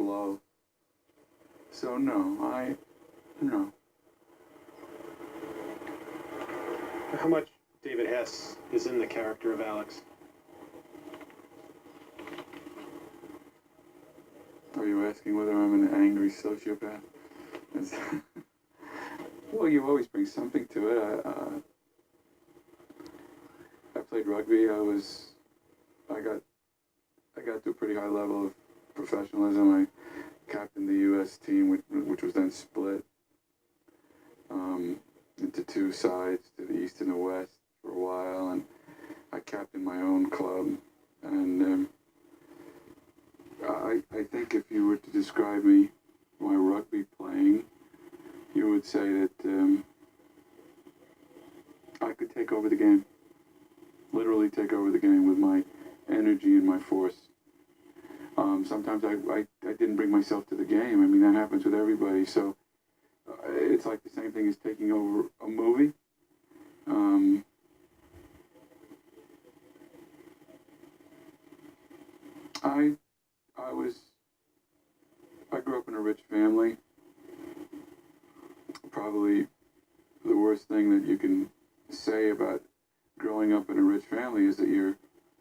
blow. So no. No. How much David Hess is in the character of Alex? Are you asking whether I'm an angry sociopath? Well, you always bring something to it. I played rugby. I got to a pretty high level of professionalism. I captained the U.S. team, which was then split into two sides, to the east and the west, for a while, and I captained my own club. And I think if you were to describe me, my rugby playing, you would say that I could take over the game. Literally take over the game with my energy and my force. Sometimes I didn't bring myself to the game. I mean, that happens with everybody. So it's like the same thing as taking over a movie. I grew up in a rich family. Probably the worst thing that you can say about growing up in a rich family is that you're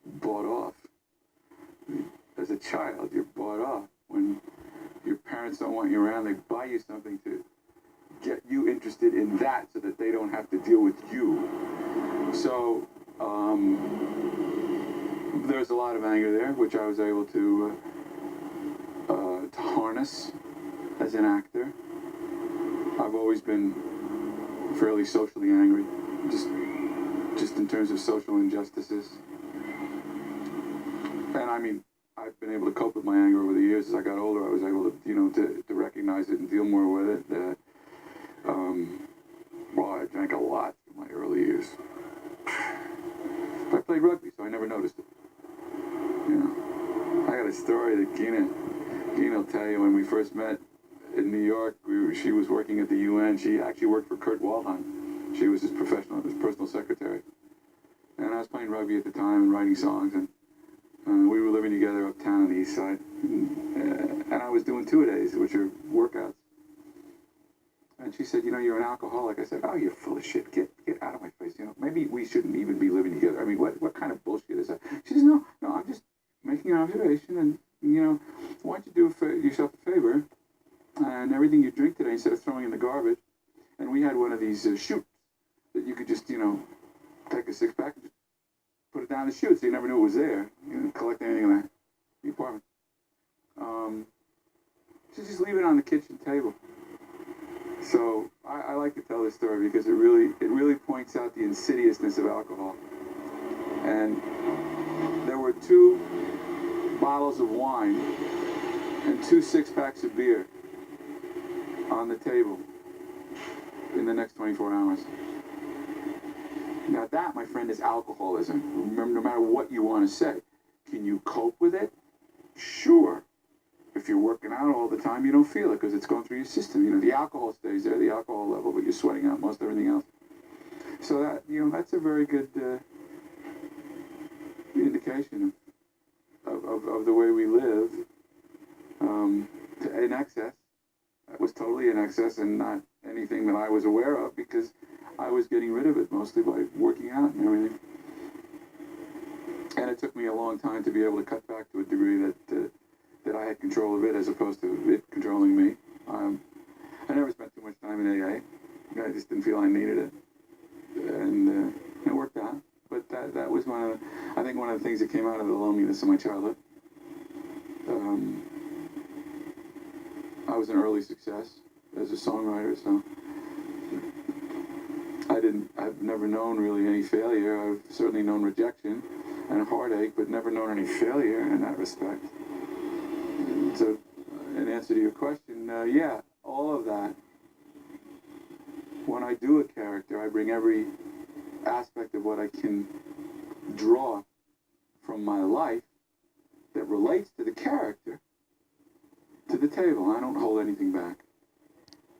bought off. As a child, you're bought off. When your parents don't want you around, they buy you something to get you interested in that so that they don't have to deal with you. So there's a lot of anger there, which I was able to harness as an actor. I've always been fairly socially angry, just in terms of social injustices. And I mean, I've been able to cope with my anger over the years. As I got older, I was able to, to recognize it and deal more with it. Well, I drank a lot in my early years. I played rugby, so I never noticed it. I got a story that Gina will tell you. When we first met in New York, she was working at the UN. She actually worked for Kurt Waldheim. She was his personal secretary. And I was playing rugby at the time and writing songs, and we were living together uptown on the east side. And I was doing two-a-days, which are workouts. And she said, you're an alcoholic. I said, oh, you're full of shit. Get out of my face. Maybe we shouldn't even be living together. I mean, what kind of bullshit is that? She says, no, I'm just making an observation. And, why don't you do yourself a favor? And everything you drink today, instead of throwing in the garbage. And we had one of these chutes that you could just, take a six-pack and just put it down the chute, so you never knew it was there. You didn't collect anything in the apartment. So just leave it on the kitchen table. So I like to tell this story because it really points out the insidiousness of alcohol. And there were 2 bottles of wine and 2 six-packs of beer on the table in the next 24 hours. Now that, my friend, is alcoholism. Remember, no matter what you want to say. Can you cope with it? Sure. If you're working out all the time, you don't feel it because it's going through your system. The alcohol stays there, the alcohol level, but you're sweating out most everything else. So that, that's a very good indication of the way we live in excess. That was totally in excess and not anything that I was aware of because I was getting rid of it mostly by working out and everything. And it took me a long time to be able to cut back to a degree that I had control of it as opposed to it controlling me. I never spent too much time in AA. I just didn't feel I needed it. And it worked out. But that was one of the things that came out of the loneliness of my childhood. I was an early success as a songwriter, so I've never known really any failure. I've certainly known rejection and heartache, but never known any failure in that respect. So, in answer to your question, yeah, all of that. When I do a character, I bring every aspect of what I can draw from my life that relates to the character to the table. I don't hold anything back.